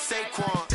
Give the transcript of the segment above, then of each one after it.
Saquon.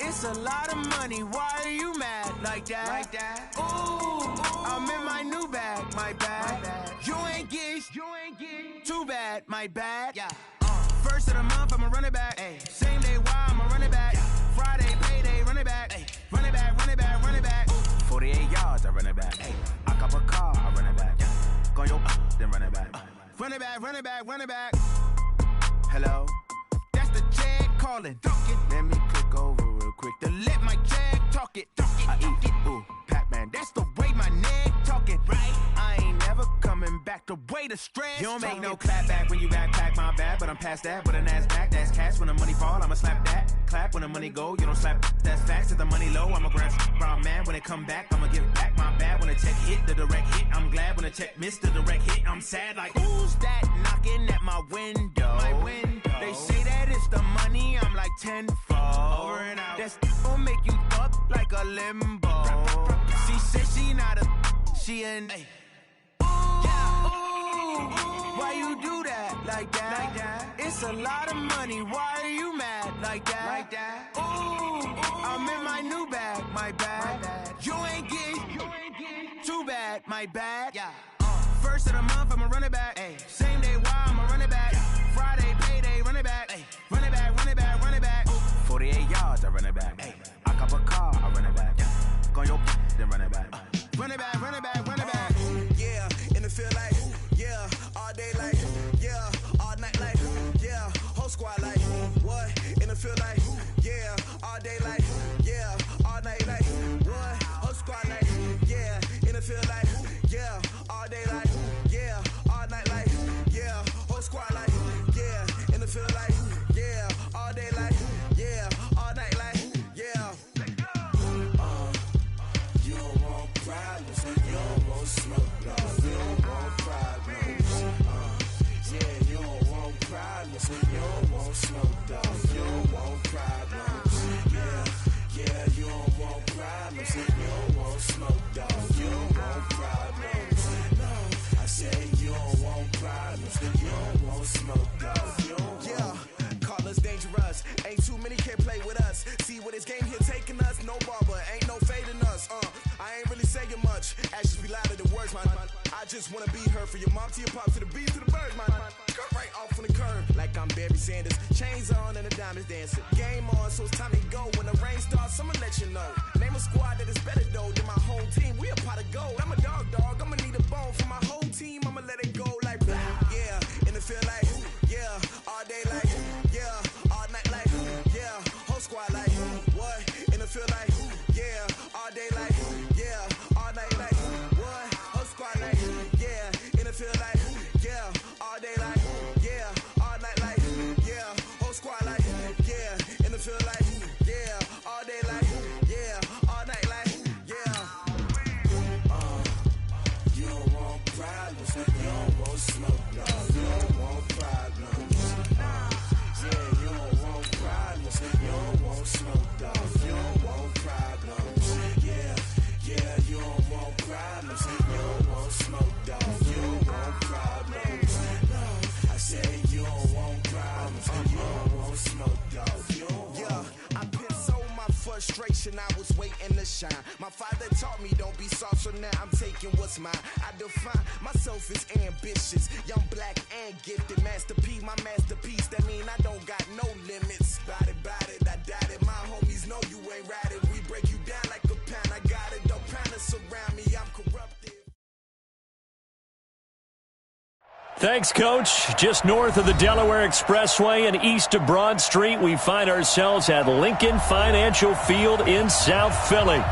It's a lot of money, why are you mad like that? Ooh, I'm in my new bag, my bad. You ain't get too bad, my bad. Yeah. First of the month, I'ma run it back. Ay. Same day, why I'ma run it back. Friday, payday, run it back. Ay. Run it back, run it back, run it back. 48 yards, I run it back. Ay. I cop a car, I run it back. Yeah. Go your then run it back. Run it back, run it back, run it back. Hello? That's the jag calling. Let me click over real quick to let my jag talk it. I eat it, ooh, Pac-Man. That's the way my neck talking, right? I ain't never coming back the way the stress. You don't make no clap back when you backpack, my bad. But I'm past that with a NASDAQ. That's cash when the money fall, I'ma slap that. Clap when the money go, you don't slap. That's facts. If the money low, I'ma grab brown man. When it come back, I'ma give back my bad. When the check hit, the direct hit. I'm glad when the check missed the direct hit. I'm sad like, who's that knocking at my window? My window. They say that it's the money, I'm like tenfold. Over and out. That's gon' make you up like a limbo. She said she not a, she an. Ay. Why you do that like that? It's a lot of money, why are you mad like that? Ooh, I'm in my new bag, my bad. You ain't get too bad, my bad. Yeah. First of the month, I'ma run it back. Ay. Same day, why I'ma run it back. Friday, payday, run it back. Ay. Run it back, run it back, run it back. 48 yards, I run it back. Ay. I cop a car, I run it back. Yeah. Go your then run it back. Run it back, run it back, run it back. Yeah, in the feel like, yeah, all day like, yeah, all night like, yeah, whole squad like, what? In the feel like, yeah, all day like, yeah, all night like, what? Whole squad like, yeah, in the feel like, yeah, all day like, yeah, all night like, yeah, whole squad like, yeah, in the feel like, yeah, all day like, yeah, all night like, yeah. You don't want problems, you don't want smoke, no, you don't want problems. Yeah, you don't want problems, you don't want smoke, dog, you don't want problems. Yeah, you don't want problems, you don't want smoke, dog, you don't want problems. No, I say you don't want problems, you don't want smoke, dog, you don't want. Yeah, call us dangerous, ain't too many can play with us. See where this game here taking us, no barber, ain't no fading us. I ain't really saying much, actions be louder than words, man. I just wanna be heard for your mom to your pop to the beat to the birds, man. Cut right off on the curb, like I'm Barry Sanders. Chains on and the diamonds dancing. Game on, so it's time to go. When the rain starts, I'ma let you know. Name a squad that is better though than my home team. We a pot of gold. I'm a dog, I'ma need a bone for my whole team. I'ma let it go like blah. Yeah, and it feel like, yeah, all day like, yeah, all night like, yeah, whole squad like, what? And it feel like, yeah, all day like, yeah, all night like, what? Whole squad like, yeah, and it feel like, yeah, all day like, yeah, all night like, yeah, whole squad like, yeah, and it feel like, yeah, all day like, yeah, all night like, yeah. You don't want problems, you don't want smoke, no, you don't want problems. Yeah, you don't want problems, you don't want smoke, dog, you don't want problems. Yeah, you don't want problems, you don't want smoke, dog, you don't want problems. No, I say you don't want problems, you don't want smoke, dog, you don't want. Yeah, I pissed so my frustration, I was waiting to shine. My father taught me don't be soft, so now I'm taking what's mine. I define myself as ambitious, young, black, and gifted. Master P, my masterpiece, that mean I don't got no limits. Bout it, I doubt it. My homies know you ain't right it. We break you down like a pound. I got it, don't pound us around me, I'm corrupted. Thanks, Coach. Just north of the Delaware Expressway and east of Broad Street, we find ourselves at Lincoln Financial Field in South Philly.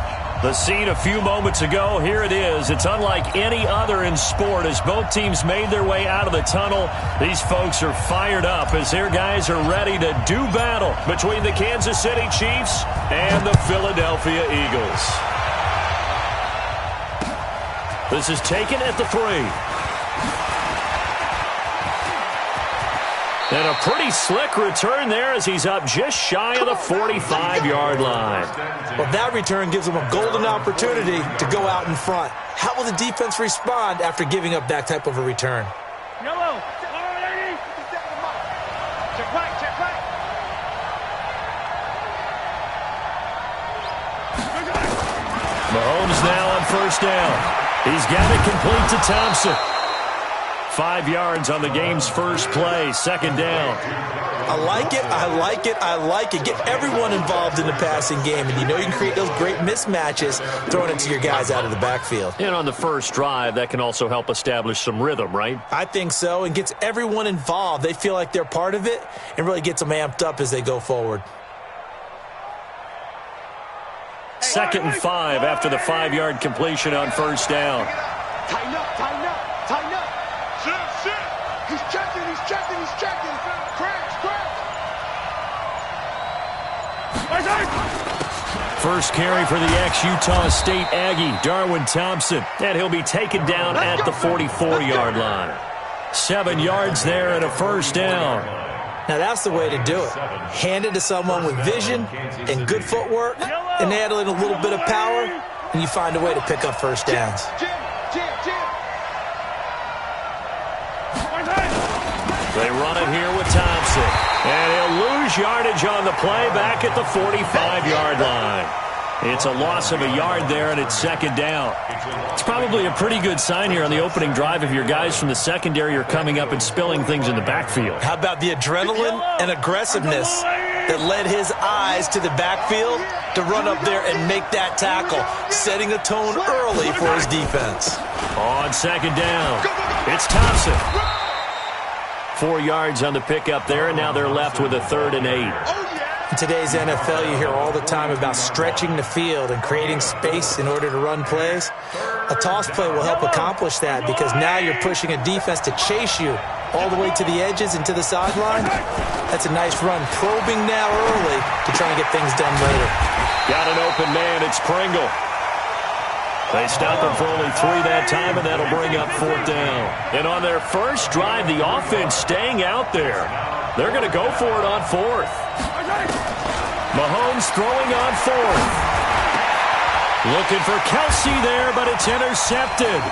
The scene a few moments ago, here it is. It's unlike any other in sport as both teams made their way out of the tunnel. These folks are fired up as their guys are ready to do battle between the Kansas City Chiefs and the Philadelphia Eagles. This is taken at the 3. And a pretty slick return there as he's up just shy of the 45-yard line. Well, that return gives them a golden opportunity to go out in front. How will the defense respond after giving up that type of a return? Yellow. Check right, check right. Mahomes now on first down. He's got it complete to Thompson. 5 yards on the game's first play, second down. I like it, I like it, I like it. Get everyone involved in the passing game, and you know you can create those great mismatches throwing it to your guys out of the backfield. And on the first drive, that can also help establish some rhythm, right? I think so, and gets everyone involved. They feel like they're part of it and really gets them amped up as they go forward. 2nd and 5 after the 5-yard completion on first down. Tighten up, tighten up, tighten up. Shit. He's checking, he's checking, he's checking. Crash. First carry for the ex-Utah State Aggie, Darwin Thompson. And he'll be taken down at the 44-yard line. 7 yards there and a first down. Now that's the way to do it. Hand it to someone with vision and good footwork, and add in a little bit of power, and you find a way to pick up first downs. They run it here with Thompson. And he'll lose yardage on the play back at the 45-yard line. It's a loss of a yard there, and it's second down. It's probably a pretty good sign here on the opening drive if your guys from the secondary are coming up and spilling things in the backfield. How about the adrenaline and aggressiveness that led his eyes to the backfield to run up there and make that tackle, setting a tone early for his defense. On second down, it's Thompson. 4 yards on the pickup there, and now they're left with a 3rd and 8. In today's NFL, you hear all the time about stretching the field and creating space in order to run plays. A toss play will help accomplish that because now you're pushing a defense to chase you all the way to the edges and to the sideline. That's a nice run, probing now early to try and get things done later. Got an open man, it's Pringle. They stop him for only 3 that time, and that'll bring up 4th down. And on their first drive, the offense staying out there. They're going to go for it on 4th. Mahomes throwing on 4th. Looking for Kelsey there, but it's intercepted.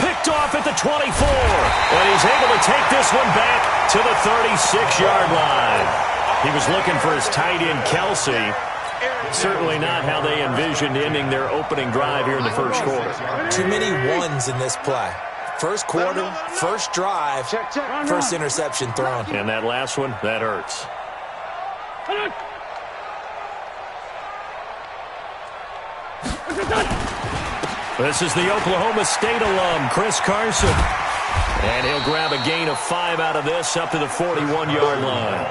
Picked off at the 24. And he's able to take this one back to the 36-yard line. He was looking for his tight end, Kelsey. Certainly not how they envisioned ending their opening drive here in the first quarter. Too many ones in this play. First quarter, first drive, first interception thrown. And that last one, that hurts. This is the Oklahoma State alum, Chris Carson. And he'll grab a gain of 5 out of this up to the 41-yard line.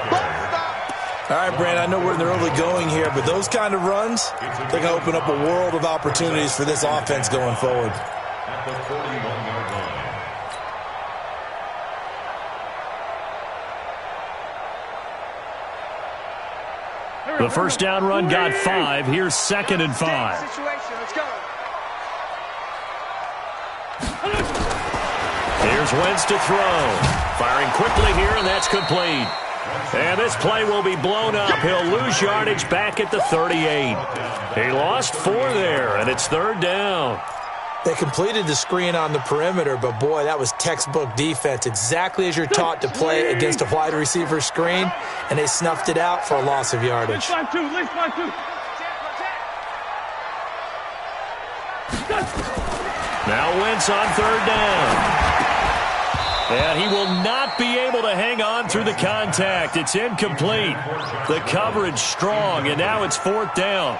All right, Brandon, I know we're in the early going here, but those kind of runs, they're going to open up a world of opportunities for this offense going forward. The first down run got 5. Here's 2nd and 5. Here's Wentz to throw. Firing quickly here, and that's complete. And this play will be blown up. He'll lose yardage back at the 38. He lost 4 there, and it's 3rd down. They completed the screen on the perimeter, but boy, that was textbook defense. Exactly as you're taught to play against a wide receiver screen, and they snuffed it out for a loss of yardage. Now Wentz on 3rd down. And he will not be able to hang on through the contact. It's incomplete. The coverage strong, and now it's 4th down.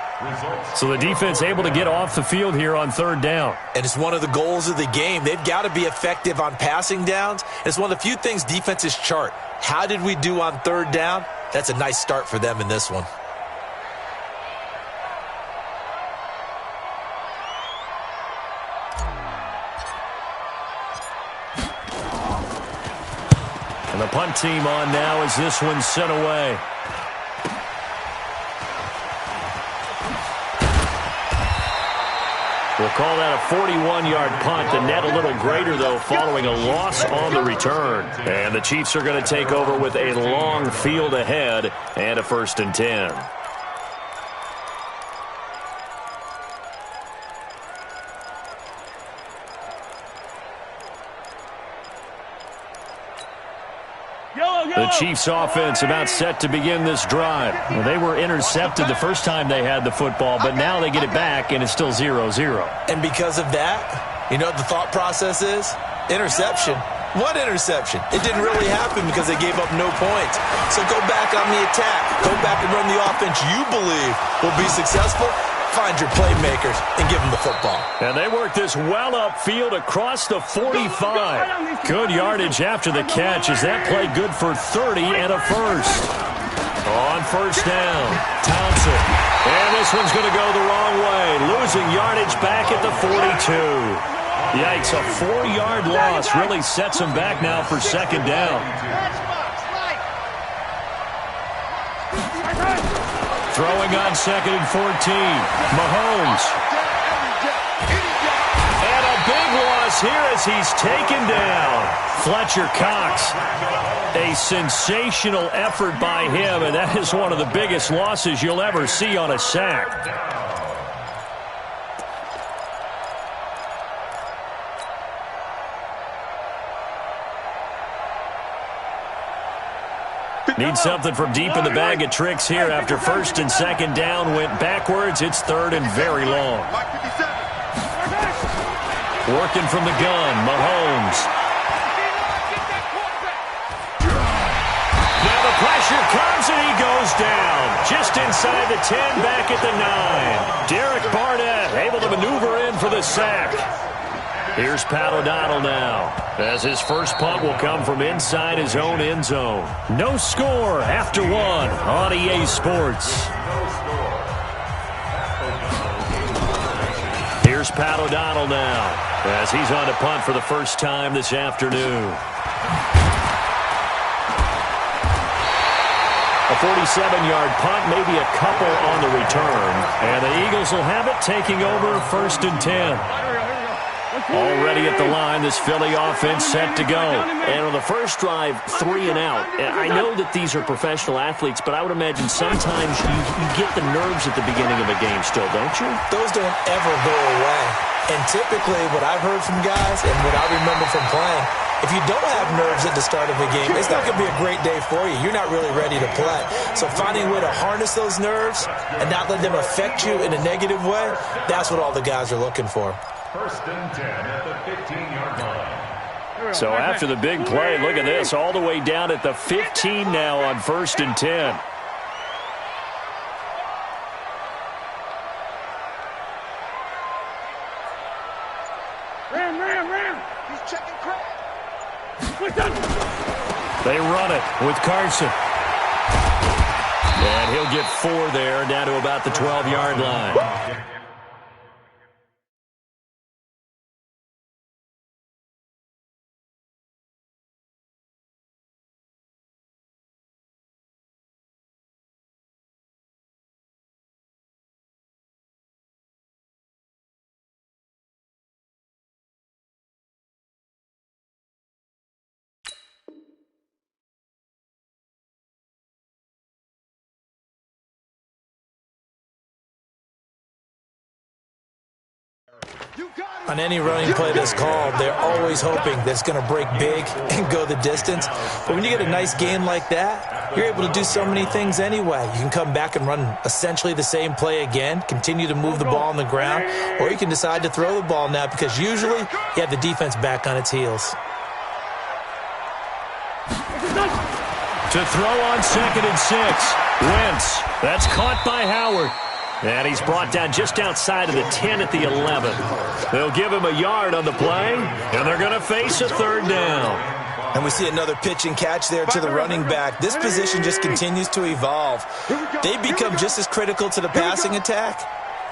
So the defense able to get off the field here on 3rd down. And it's one of the goals of the game. They've got to be effective on passing downs. It's one of the few things defenses chart. How did we do on 3rd down? That's a nice start for them in this one. And the punt team on now as this one's sent away. We'll call that a 41-yard punt. The net a little greater, though, following a loss on the return. And the Chiefs are going to take over with a long field ahead and a 1st and 10. The Chiefs offense about set to begin this drive. Well, they were intercepted the first time they had the football, but now they get it back, and it's still 0-0. And because of that, you know what the thought process is? Interception. What interception? It didn't really happen because they gave up no points. So go back on the attack. Go back and run the offense you believe will be successful. Find your playmakers and give them the football. And they work this well upfield across the 45. Good yardage after the catch as that play good for 30 and a first. On 1st down, Thompson. And this one's going to go the wrong way. Losing yardage back at the 42. Yikes, a 4-yard loss really sets him back now for 2nd down. Throwing on 2nd and 14. Mahomes. And a big loss here as he's taken down. Fletcher Cox. A sensational effort by him, and that is one of the biggest losses you'll ever see on a sack. Need something from deep in the bag of tricks here after 1st and 2nd down went backwards. It's 3rd and very long. Working from the gun, Mahomes. Now the pressure comes and he goes down. Just inside the 10, back at the 9. Derek Barnett able to maneuver in for the sack. Here's Pat O'Donnell now, as his first punt will come from inside his own end zone. No score after 1 on EA Sports. Here's Pat O'Donnell now, as he's on to punt for the first time this afternoon. A 47-yard punt, maybe a couple on the return. And the Eagles will have it, taking over 1st and 10. Already at the line, this Philly offense set to go. And on the first drive, 3 and out. And I know that these are professional athletes, but I would imagine sometimes you get the nerves at the beginning of a game still, don't you? Those don't ever go away. And typically what I've heard from guys and what I remember from playing, if you don't have nerves at the start of a game, it's not going to be a great day for you. You're not really ready to play. So finding a way to harness those nerves and not let them affect you in a negative way, that's what all the guys are looking for. 1st and 10 at the 15-yard line. So after the big play, look at this, all the way down at the 15 now on 1st and 10. Ram. He's checking crap. They run it with Carson. And he'll get 4 there, down to about the 12-yard line. On any running play that's called, they're always hoping that it's going to break big and go the distance. But when you get a nice game like that, you're able to do so many things anyway. You can come back and run essentially the same play again, continue to move the ball on the ground, or you can decide to throw the ball now because usually you have the defense back on its heels. To throw on 2nd and 6. Wentz. That's caught by Howard. And he's brought down just outside of the 10 at the 11. They'll give him a yard on the play, and they're going to face a 3rd down. And we see another pitch and catch there to the running back. This position just continues to evolve. They become just as critical to the passing attack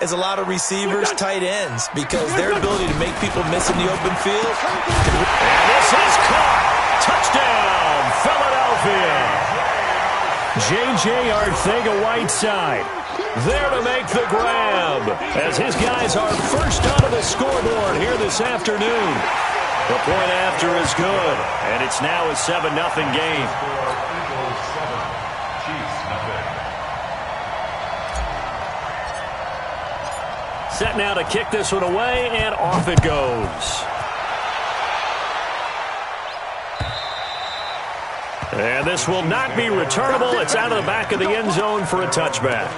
as a lot of receivers, tight ends, because their ability to make people miss in the open field. And this is caught. Touchdown, Philadelphia. J.J. Arcega-Whiteside there to make the grab as his guys are first onto the scoreboard here this afternoon. The point after is good, and it's now a 7-0 game. Set now to kick this one away, and off it goes. And this will not be returnable. It's out of the back of the end zone for a touchback.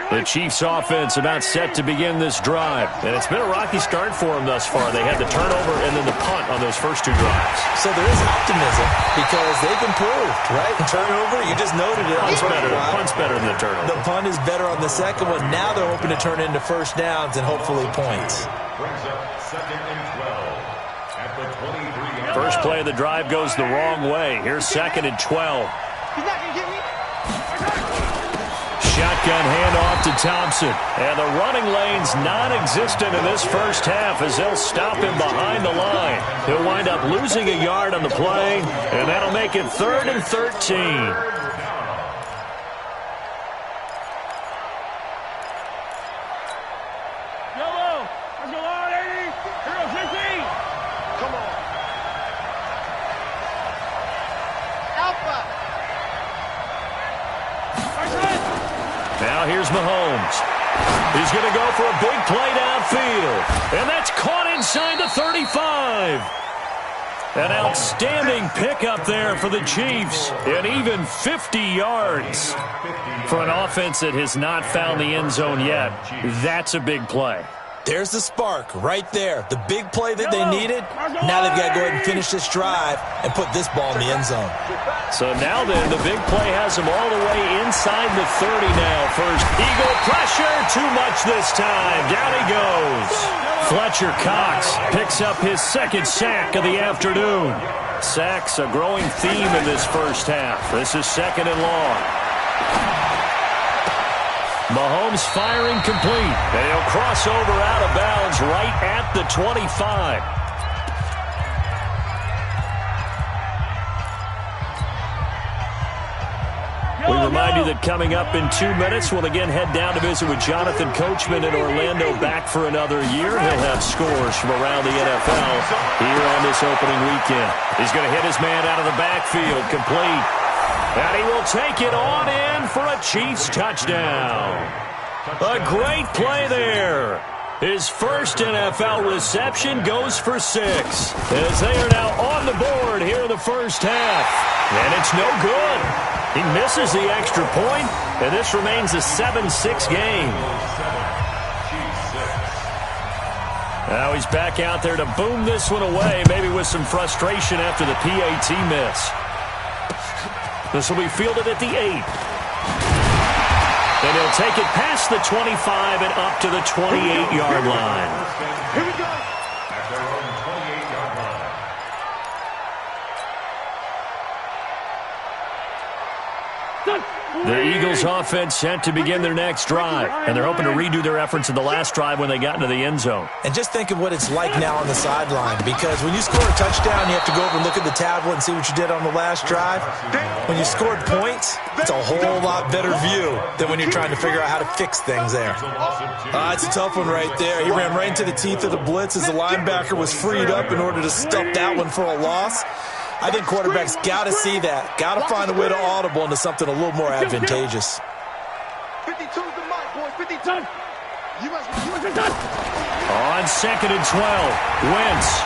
The Chiefs offense about set to begin this drive. And it's been a rocky start for them thus far. They had the turnover and then the punt on those first two drives. So there is optimism because they've improved, right? Turnover, you just noted it. Punt's better than the turnover. The punt is better on the second one. Now they're hoping to turn into first downs and hopefully points. First play of the drive goes the wrong way. Here's 2nd and 12. He's not going to get me. Shotgun handoff to Thompson. And the running lane's non-existent in this first half as they'll stop him behind the line. He'll wind up losing a yard on the play, and that'll make it 3rd and 13. Let's go on, 80. Hero 15. Come on. Alpha. Now here's Mahomes. He's going to go for a big play downfield. And that's caught inside the 35. An outstanding pickup there for the Chiefs. And even 50 yards for an offense that has not found the end zone yet. That's a big play. There's the spark right there. The big play that they needed. Now they've got to go ahead and finish this drive and put this ball in the end zone. So now then, the big play has him all the way inside the 30 now. First Eagle pressure, too much this time. Down he goes. Fletcher Cox picks up his 2nd sack of the afternoon. Sacks a growing theme in this first half. This is 2nd and long. Mahomes firing complete, and he'll cross over out of bounds right at the 25. We remind you that coming up in 2 minutes, we'll again head down to visit with Jonathan Coachman in Orlando, back for another year. He'll have scores from around the NFL here on this opening weekend. He's going to hit his man out of the backfield, complete. And he will take it on in for a Chiefs touchdown. A great play there. His first NFL reception goes for 6 as they are now on the board here in the first half. And it's no good. He misses the extra point, and this remains a 7-6 game. Now he's back out there to boom this one away, maybe with some frustration after the PAT miss. This will be fielded at the 8. And he'll take it past the 25 and up to the 28-yard line. Here we go. At their own 28-yard line. The Eagles offense set to begin their next drive, and they're hoping to redo their efforts in the last drive when they got into the end zone. And just think of what it's like now on the sideline, because when you score a touchdown, you have to go over and look at the tablet and see what you did on the last drive. When you scored points, it's a whole lot better view than when you're trying to figure out how to fix things there. It's a tough one right there. He ran right into the teeth of the blitz as the linebacker was freed up in order to stuff that one for a loss. I think quarterbacks got to see that. Got to find a way to audible into something a little more advantageous. 52's the mark, boys. 52. You must be done. On 2nd and 12, Wentz.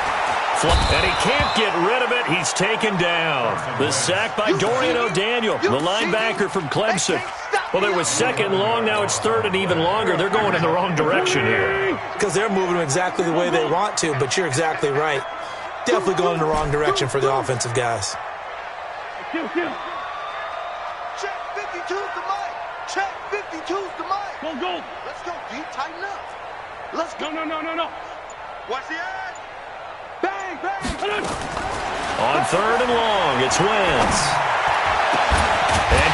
And he can't get rid of it. He's taken down. The sack by Dorian O'Daniel, the linebacker from Clemson. Well, there was 2nd and long. Now it's 3rd and even longer. They're going in the wrong direction here. Because they're moving exactly the way they want to, but you're exactly right. Definitely going in the wrong direction for the offensive guys. Check 52's the mic. Check 52's the mic. Go. Let's go, D. Tighten up. Let's go. No. Watch the edge. Bang. On 3rd and long, it's Wentz.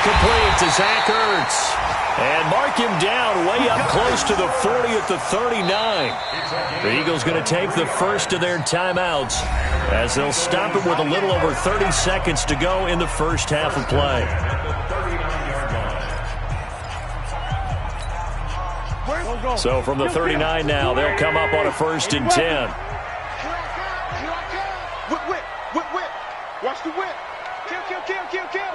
incomplete to Zach Ertz. And mark him down way up close to the 40 at the 39. The Eagles going to take the first of their timeouts as they'll stop it with a little over 30 seconds to go in the first half of play. So from the 39 now, they'll come up on a 1st and 10. Whip. Watch the whip. Kill.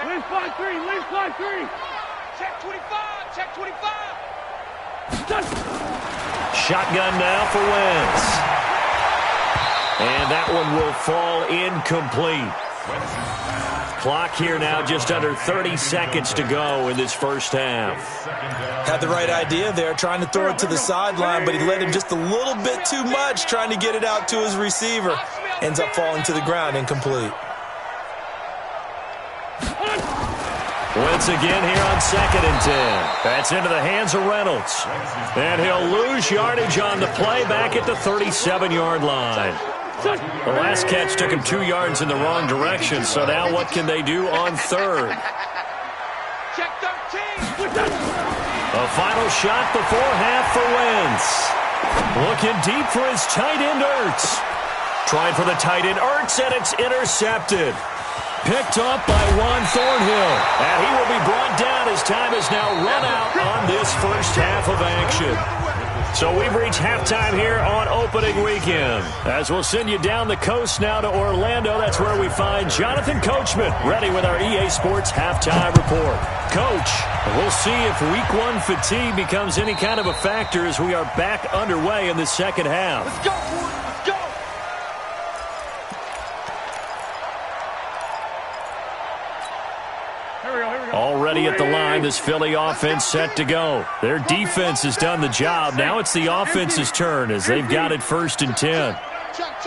Lynch 5-3. Check 25. Shotgun now for Wentz. And that one will fall incomplete. Clock here now just under 30 seconds to go in this first half. Had the right idea there, trying to throw it to the sideline, but he let him just a little bit too much, trying to get it out to his receiver. Ends up falling to the ground, incomplete. Wentz again here on 2nd and 10. That's into the hands of Reynolds. And he'll lose yardage on the play back at the 37-yard line. The last catch took him 2 yards in the wrong direction, so now what can they do on 3rd? Check 13. A final shot before half for Wentz. Looking deep for his tight end, Ertz. Trying for the tight end, Ertz, and it's intercepted. Picked up by Juan Thornhill. And he will be brought down as time has now run out on this first half of action. So we've reached halftime here on opening weekend. As we'll send you down the coast now to Orlando, that's where we find Jonathan Coachman ready with our EA Sports halftime report. Coach, we'll see if week 1 fatigue becomes any kind of a factor as we are back underway in the second half. Let's go, boys. Let's go. Already at the line, this Philly offense set to go. Their defense has done the job. Now it's the offense's turn as they've got it 1st and 10. Check.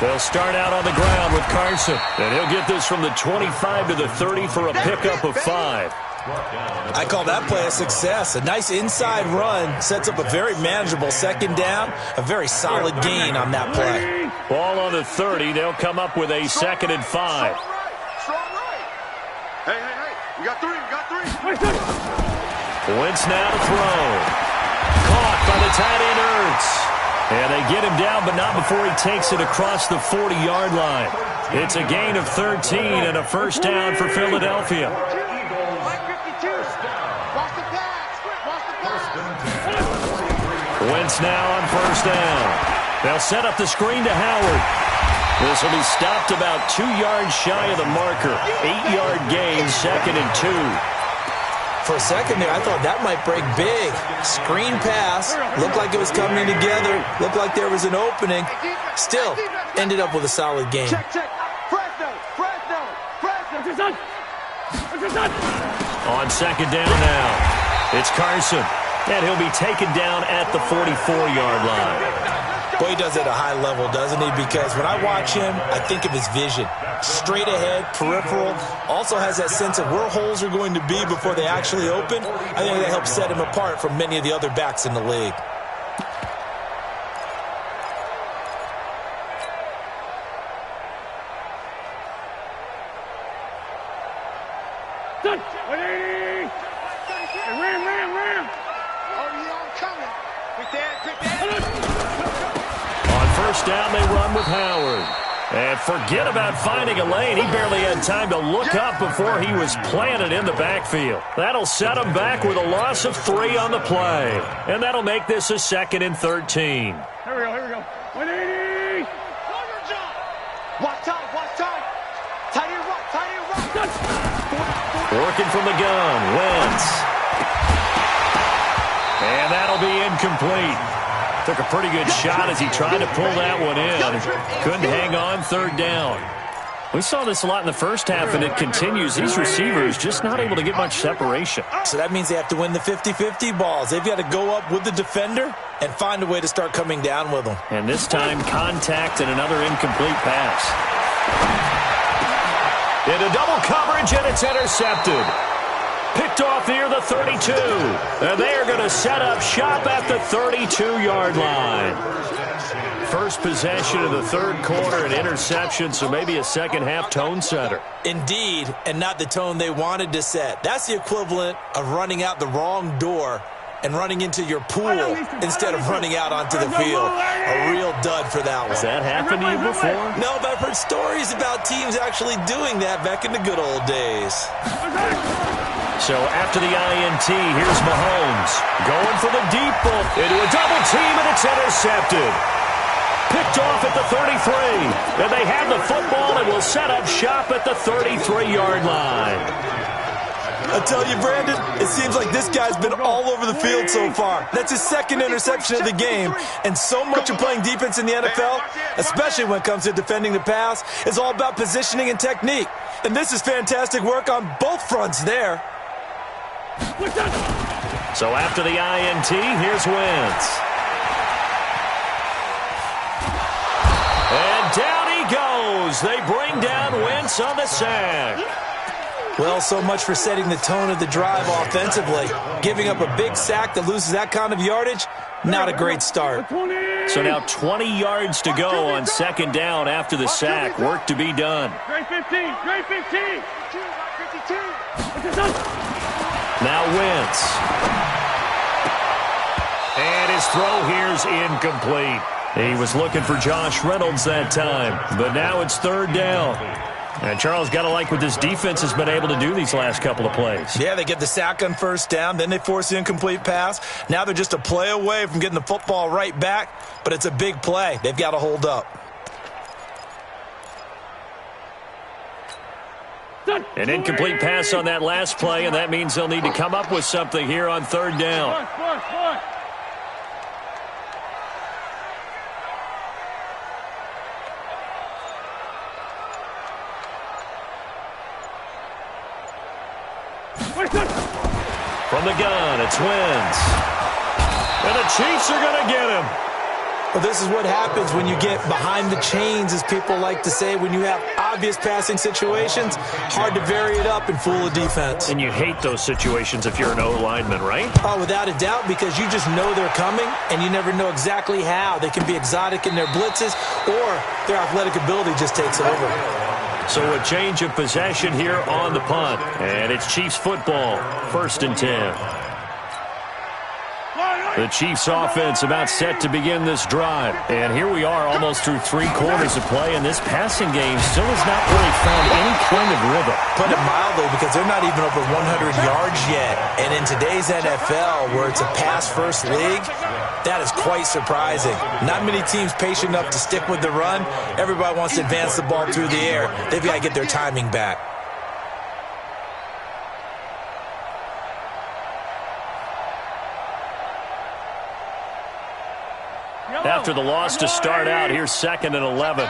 They'll start out on the ground with Carson. And he'll get this from the 25 to the 30 for a pickup of 5. I call that play a success. A nice inside run sets up a very manageable 2nd down. A very solid gain on that play. Ball on the 30. They'll come up with a 2nd and 5. Hey. We got three. Wentz now to throw. Caught by the tight end, Ertz. And they get him down, but not before he takes it across the 40-yard line. It's a gain of 13 and a first down for Philadelphia. Wentz now on 1st down. They'll set up the screen to Howard. This will be stopped about 2 yards shy of the marker. 8-yard gain, 2nd and 2. For a second there, I thought that might break big. Screen pass. Looked like it was coming together. Looked like there was an opening. Still, ended up with a solid game. Check. Fresno. On 2nd down now, it's Carson. And he'll be taken down at the 44-yard line. Boy, he does it at a high level, doesn't he? Because when I watch him, I think of his vision. Straight ahead, peripheral. Also has that sense of where holes are going to be before they actually open. I think that helps set him apart from many of the other backs in the league. Ram. Oh, yeah, I'm coming. Quick that. On 1st down, they run with Howard. And forget about finding a lane. He barely had time to look up before he was planted in the backfield. That'll set him back with a loss of 3 on the play. And that'll make this a 2nd and 13. Here we go. 180. Watch time. Tight end right. Working from the gun, Wentz. And that'll be incomplete. Took a pretty good shot as he tried to pull that one in. Couldn't hang on 3rd down. We saw this a lot in the first half, and it continues. These receivers just not able to get much separation. So that means they have to win the 50-50 balls. They've got to go up with the defender and find a way to start coming down with them. And this time, contact and another incomplete pass. Into double coverage, and it's intercepted. Picked off near the 32. And they are going to set up shop at the 32-yard line. First possession of the third quarter, an interception, so maybe a second-half tone setter. Indeed, and not the tone they wanted to set. That's the equivalent of running out the wrong door and running into your pool instead of running out onto the field. A real dud for that one. Has that happened to you before? No, but I've heard stories about teams actually doing that back in the good old days. So after the INT, here's Mahomes going for the deep ball into a double team, and it's intercepted. Picked off at the 33. And they have the football and will set up shop at the 33-yard line. I tell you, Brandon, it seems like this guy's been all over the field so far. That's his second interception of the game. And so much of playing defense in the NFL, especially when it comes to defending the pass, is all about positioning and technique. And this is fantastic work on both fronts there. So after the INT, here's Wentz. And down he goes. They bring down Wentz on the sack. Well, so much for setting the tone of the drive offensively. Giving up a big sack that loses that kind of yardage, not a great start. So now 20 yards to go on second down after the sack. Work to be done. Grade 15, grade 15. 52. Now Wentz. And his throw here's incomplete. He was looking for Josh Reynolds that time, but now it's third down. And Charles, got to like what this defense has been able to do these last couple of plays. Yeah, they get the sack on first down, then they force the incomplete pass. Now they're just a play away from getting the football right back, but it's a big play. They've got to hold up. An incomplete pass on that last play, and that means they'll need to come up with something here on third down. From the gun, it's Wentz. And the Chiefs are going to get him. Well, this is what happens when you get behind the chains, as people like to say. When you have obvious passing situations, hard to vary it up and fool a defense. And you hate those situations if you're an O-lineman, right? Oh, without a doubt, because you just know they're coming, and you never know exactly how. They can be exotic in their blitzes, or their athletic ability just takes over. So a change of possession here on the punt. And it's Chiefs football, 1st and 10. The Chiefs offense about set to begin this drive. And here we are almost through 3 quarters of play, and this passing game still has not really found any kind of rhythm. Put it mildly, because they're not even over 100 yards yet. And in today's NFL, where it's a pass-first league, that is quite surprising. Not many teams patient enough to stick with the run. Everybody wants to advance the ball through the air. They've got to get their timing back. After the loss to start out, here's 2nd and 11.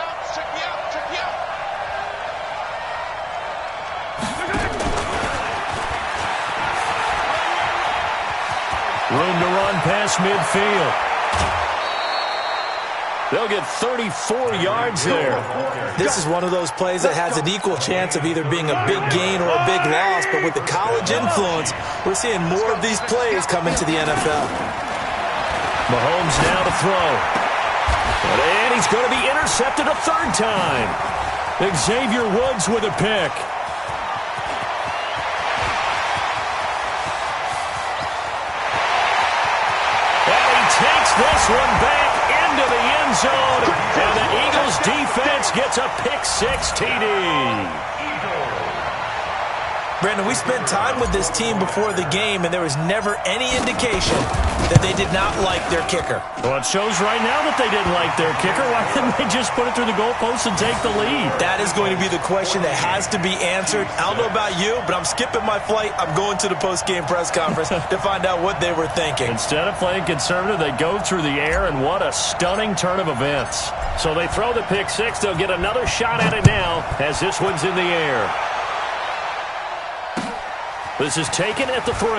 Room to run past midfield. They'll get 34 yards there. This is one of those plays that has an equal chance of either being a big gain or a big loss, but with the college influence, we're seeing more of these plays come into the NFL. Mahomes now to throw. And he's going to be intercepted a 3rd time. Xavier Woods with a pick. And he takes this one back into the end zone. And the Eagles defense gets a pick-6 TD. Brandon, we spent time with this team before the game, and there was never any indication that they did not like their kicker. Well, it shows right now that they didn't like their kicker. Why didn't they just put it through the goalpost and take the lead? That is going to be the question that has to be answered. I don't know about you, but I'm skipping my flight. I'm going to the post-game press conference to find out what they were thinking. Instead of playing conservative, they go through the air, and what a stunning turn of events. So they throw the pick-6. They'll get another shot at it now as this one's in the air. This is taken at the 3.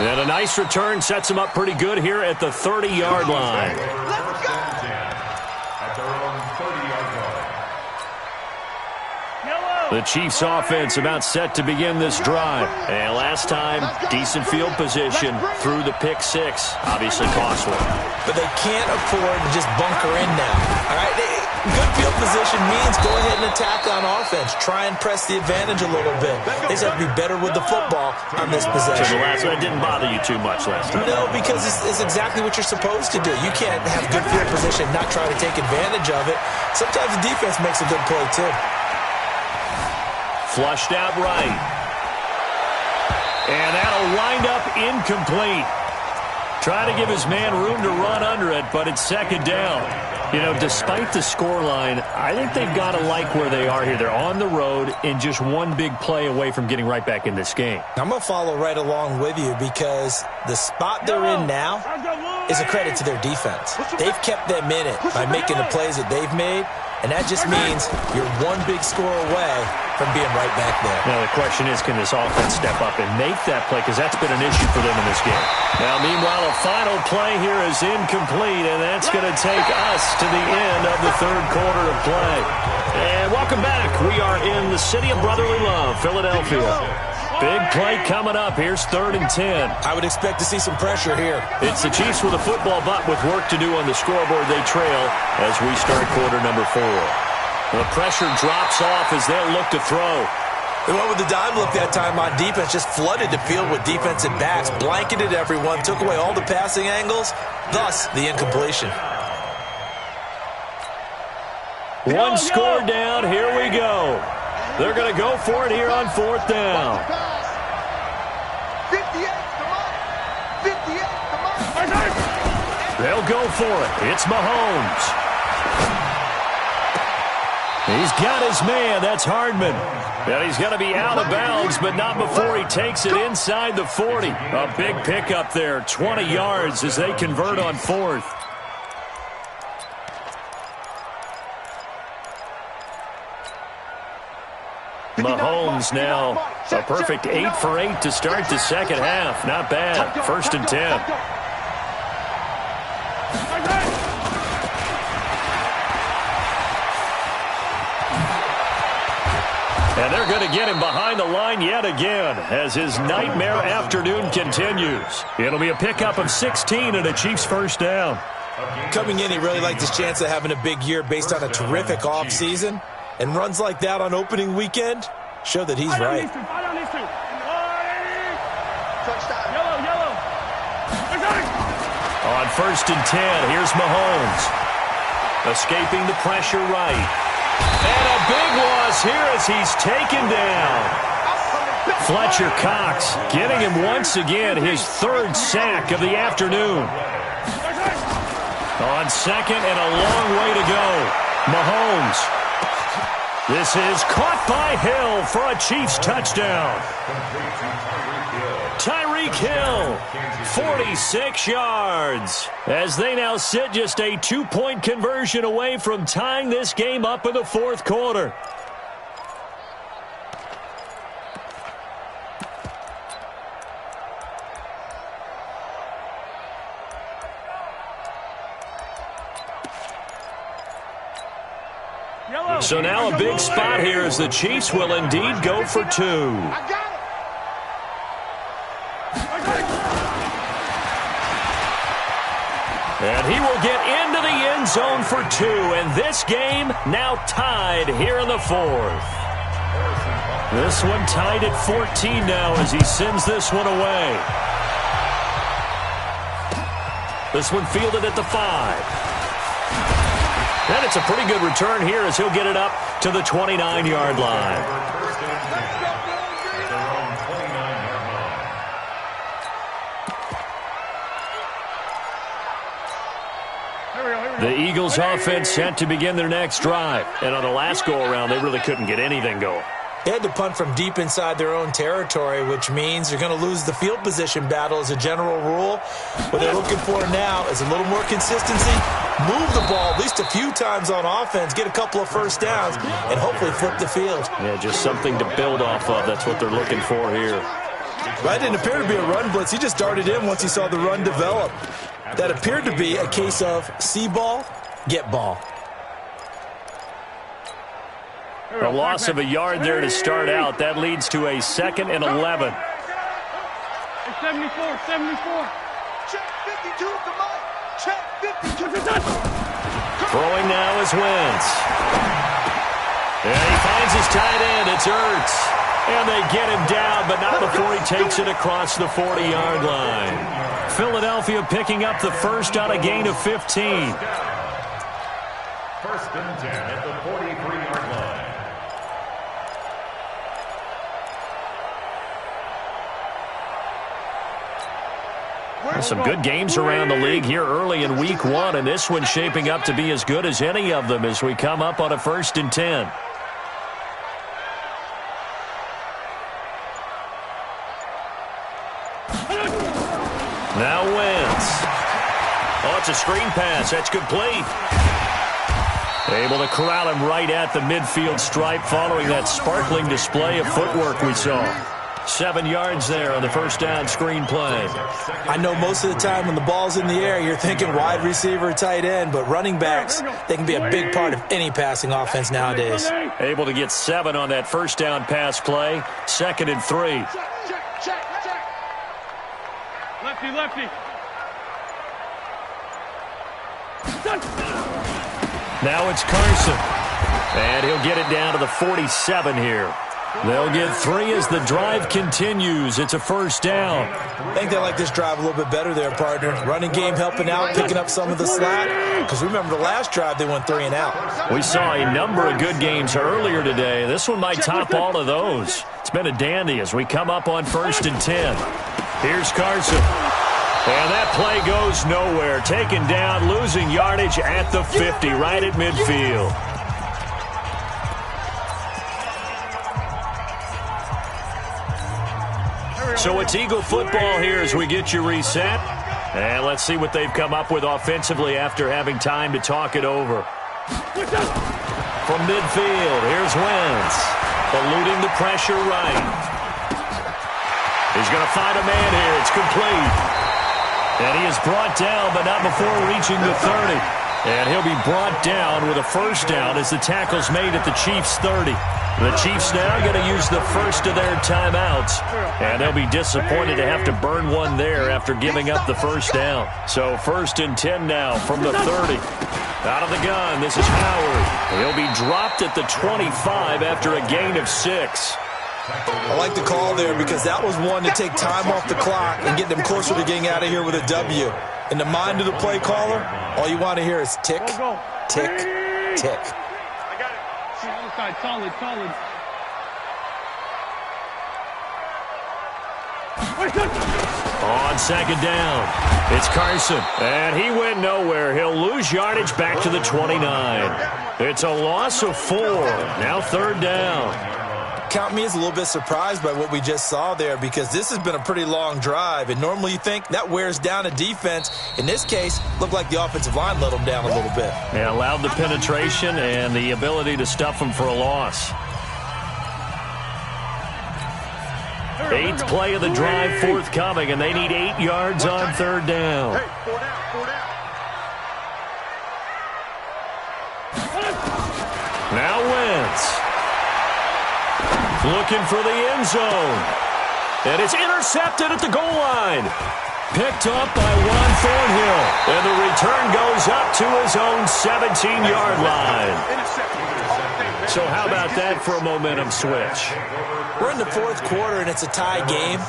And a nice return sets him up pretty good here at the 30-yard line. The Chiefs offense about set to begin this drive. And last time, decent field position through the pick six. Obviously costly. But they can't afford to just bunker in now. All right? Good field position means go ahead and attack on offense. Try and press the advantage a little bit. They just have to be better with the football on this possession. So the last one didn't bother you too much last time? No, because it's exactly what you're supposed to do. You can't have good field position and not try to take advantage of it. Sometimes the defense makes a good play, too. Flushed out right. And that'll wind up incomplete. Try to give his man room to run under it, but it's second down. You know, despite the scoreline, I think they've got to like where they are here. They're on the road and just one big play away from getting right back in this game. I'm going to follow right along with you because the spot they're in now is a credit to their defense. They've kept them in it by making the plays that they've made, and that just means you're one big score away from being right back there. Now, the question is, can this offense step up and make that play? Because that's been an issue for them in this game. Now, meanwhile, a final play here is incomplete, and that's going to take us to the end of the third quarter of play. And welcome back. We are in the city of brotherly love, Philadelphia. Big play coming up. Here's 3rd and 10. I would expect to see some pressure here. It's the Chiefs with a football, but with work to do on the scoreboard. They trail as we start quarter number 4. The pressure drops off as they'll look to throw. They went with the dime look that time on defense, just flooded the field with defensive backs, blanketed everyone, took away all the passing angles, thus the incompletion. One score down, here we go. They're going to go for it here on 4th down. 58 to Mike. They'll go for it. It's Mahomes. He's got his man. That's Hardman. And he's going to be out of bounds, but not before he takes it inside the 40. A big pickup there, 20 yards as they convert on 4th. Mahomes now a perfect 8 for 8 to start the second half. Not bad. 1st and 10. And they're going to get him behind the line yet again as his nightmare afternoon continues. It'll be a pickup of 16 and a Chiefs first down. Coming in, he really liked his chance of having a big year based on a terrific offseason. And runs like that on opening weekend show that he's right. On 1st and 10, here's Mahomes. Escaping the pressure right. And a big loss here as he's taken down. Fletcher Cox getting him once again his 3rd sack of the afternoon. On 2nd and a long way to go. Mahomes. This is caught by Hill for a Chiefs touchdown. Tyreek Hill, 46 yards, as they now sit just a 2-point conversion away from tying this game up in the 4th quarter. So now a big spot here as the Chiefs will indeed go for 2. And he will get into the end zone for 2. And this game now tied here in the 4th. This one tied at 14 now as he sends this one away. This one fielded at the 5. And it's a pretty good return here as he'll get it up to the 29-yard line. The Eagles offense set to begin their next drive. And on the last go-around, they really couldn't get anything going. They had to punt from deep inside their own territory, which means they're going to lose the field position battle as a general rule. What they're looking for now is a little more consistency, move the ball at least a few times on offense, get a couple of first downs, and hopefully flip the field. Yeah, just something to build off of. That's what they're looking for here. That didn't appear to be a run blitz. He just darted in once he saw the run develop. That appeared to be a case of see ball, get ball. A loss of a yard there to start out. That leads to a 2nd and 11. 74. Check 52 to Mike. Check 52. Throwing now is Wentz. And he finds his tight end. It's Ertz. And they get him down, but not before he takes it across the 40-yard line. Philadelphia picking up the first on a gain of 15. 1st and 10 at the 43-yard line. Some good games around the league here early in week 1, and this one's shaping up to be as good as any of them as we come up on a 1st and 10. Now Wentz. Oh, it's a screen pass. That's complete. Able to corral him right at the midfield stripe following that sparkling display of footwork we saw. 7 yards there on the first down screen play. I know most of the time when the ball's in the air, you're thinking wide receiver, tight end, but running backs, they can be a big part of any passing offense nowadays. Able to get 7 on that first down pass play. 2nd and 3. Check. Lefty. Now it's Carson. And he'll get it down to the 47 here. They'll get 3 as the drive continues. It's a first down. I think they like this drive a little bit better there, partner. Running game helping out, picking up some of the slack. Because remember, the last drive, they went 3 and out. We saw a number of good games earlier today. This one might top all of those. It's been a dandy as we come up on 1st and 10. Here's Carson. And that play goes nowhere. Taken down, losing yardage at the 50, right at midfield. So it's Eagle football here as we get you reset. And let's see what they've come up with offensively after having time to talk it over. From midfield, here's Wentz. Eluding the pressure right. He's going to find a man here. It's complete. And he is brought down, but not before reaching the 30. And he'll be brought down with a first down as the tackle's made at the Chiefs' 30. The Chiefs now going to use the first of their timeouts. And they'll be disappointed to have to burn one there after giving up the first down. So 1st and 10 now from the 30. Out of the gun, this is Howard. He'll be dropped at the 25 after a gain of 6. I like the call there because that was one to take time off the clock and get them closer to getting out of here with a W. In the mind of the play caller, all you want to hear is tick, tick, tick. I got it. Outside, solid. On 2nd down, it's Carson. And he went nowhere. He'll lose yardage back to the 29. It's a loss of 4. Now 3rd down. Count me as a little bit surprised by what we just saw there because this has been a pretty long drive, and normally you think that wears down a defense. In this case, looked like the offensive line let them down a little bit. Yeah, allowed the penetration and the ability to stuff them for a loss. 8th play of the drive forthcoming, and they need 8 yards on 3rd down. Now Wentz. Looking for the end zone. And it's intercepted at the goal line. Picked up by Juan Thornhill. And the return goes up to his own 17-yard line. So how about that for a momentum switch? We're in the 4th quarter, and it's a tie game.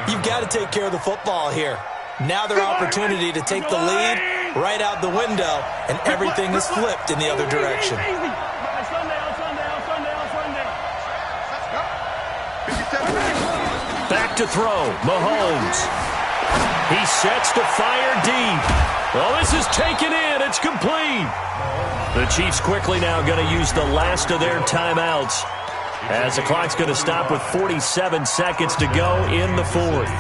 You've got to take care of the football here. Now their opportunity to take the lead right out the window, and everything is flipped in the other direction. Back to throw, Mahomes. He sets to fire deep. Well, this is taken in. It's complete. The Chiefs quickly now going to use the last of their timeouts as the clock's going to stop with 47 seconds to go in the 4th.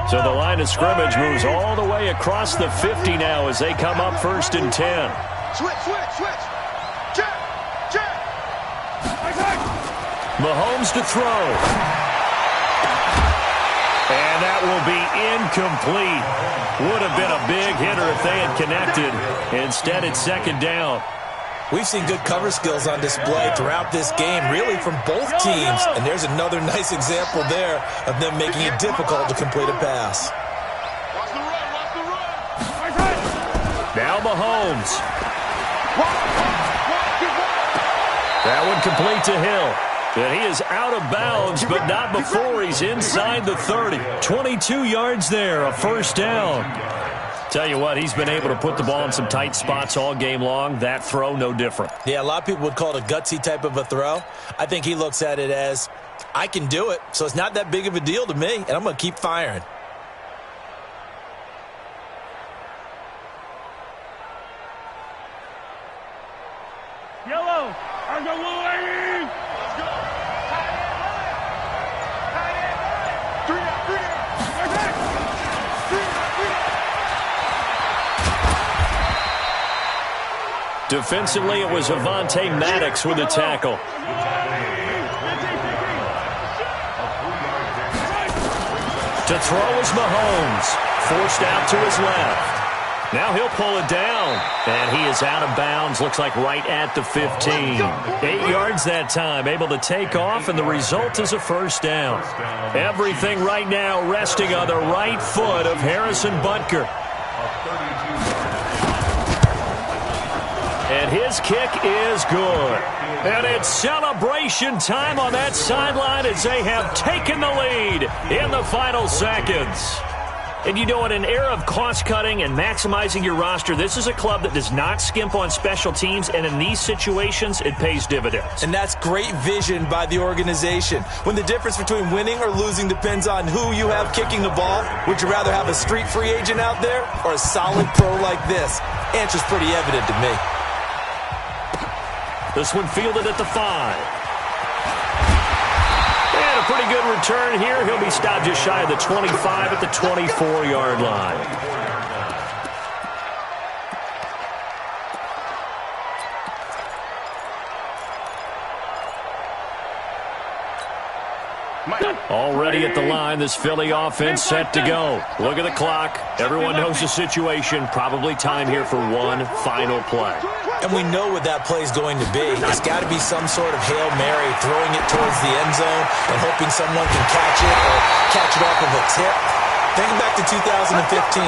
So the line of scrimmage moves all the way across the 50 now as they come up 1st and 10. Switch. Check. Mahomes to throw. And And that will be incomplete. Would have been a big hitter if they had connected. Instead, it's second down. We've seen good cover skills on display throughout this game, really from both teams. And there's another nice example there of them making it difficult to complete a pass. Now Mahomes. That one complete to Hill. And he is out of bounds, but not before he's inside the 30. 22 yards there, a first down. Tell you what, he's been able to put the ball in some tight spots all game long. That throw, no different. Yeah, a lot of people would call it a gutsy type of a throw. I think he looks at it as, I can do it, so it's not that big of a deal to me, and I'm going to keep firing. Yellow, are the Wolverines? Let's go. Defensively, it was Avonte Maddox with the tackle. To throw is Mahomes. Forced out to his left. Now he'll pull it down. And he is out of bounds. Looks like right at the 15. 8 yards that time. Able to take off, and the result is a first down. Everything right now resting on the right foot of Harrison Butker. And his kick is good. And it's celebration time on that sideline as they have taken the lead in the final seconds. And you know, in an era of cost-cutting and maximizing your roster, this is a club that does not skimp on special teams, and in these situations, it pays dividends. And that's great vision by the organization. When the difference between winning or losing depends on who you have kicking the ball, would you rather have a street free agent out there or a solid pro like this? Answer's pretty evident to me. This one fielded at the 5. And a pretty good return here. He'll be stopped just shy of the 25 at the 24-yard line. Already at the line, this Philly offense set to go. Look at the clock. Everyone knows the situation. Probably time here for one final play. And we know what that play is going to be. It's got to be some sort of Hail Mary, throwing it towards the end zone and hoping someone can catch it or catch it off of a tip. Think back to 2015.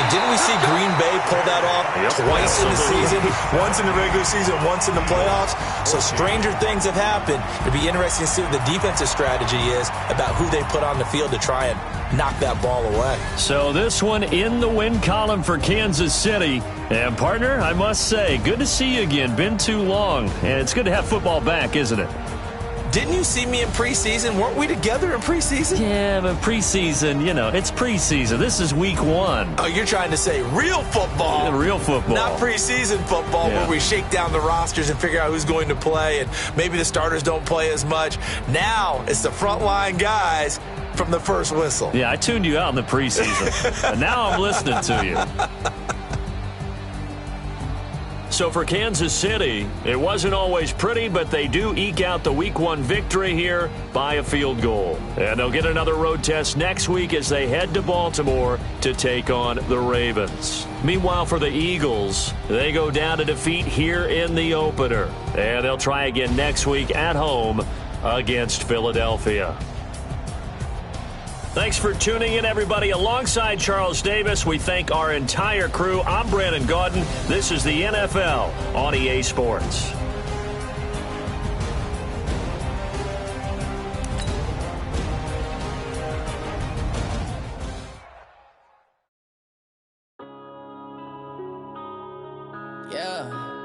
Didn't we see Green Bay pull that off twice in the season? Once in the regular season, once in the playoffs. So stranger things have happened. It'd be interesting to see what the defensive strategy is about who they put on the field to try and knock that ball away. So this one in the win column for Kansas City. And, partner, I must say, good to see you again. Been too long. And it's good to have football back, isn't it? Didn't you see me in preseason? Weren't we together in preseason? Yeah, but preseason, you know, it's preseason. This is week 1. Oh, you're trying to say real football. Yeah, real football. Not preseason football where we shake down the rosters and figure out who's going to play, and maybe the starters don't play as much. Now it's the frontline guys from the first whistle. Yeah, I tuned you out in the preseason. And now I'm listening to you. So for Kansas City, it wasn't always pretty, but they do eke out the Week 1 victory here by a field goal. And they'll get another road test next week as they head to Baltimore to take on the Ravens. Meanwhile, for the Eagles, they go down to defeat here in the opener. And they'll try again next week at home against Philadelphia. Thanks for tuning in, everybody. Alongside Charles Davis, we thank our entire crew. I'm Brandon Gaudin. This is the NFL on EA Sports. Yeah.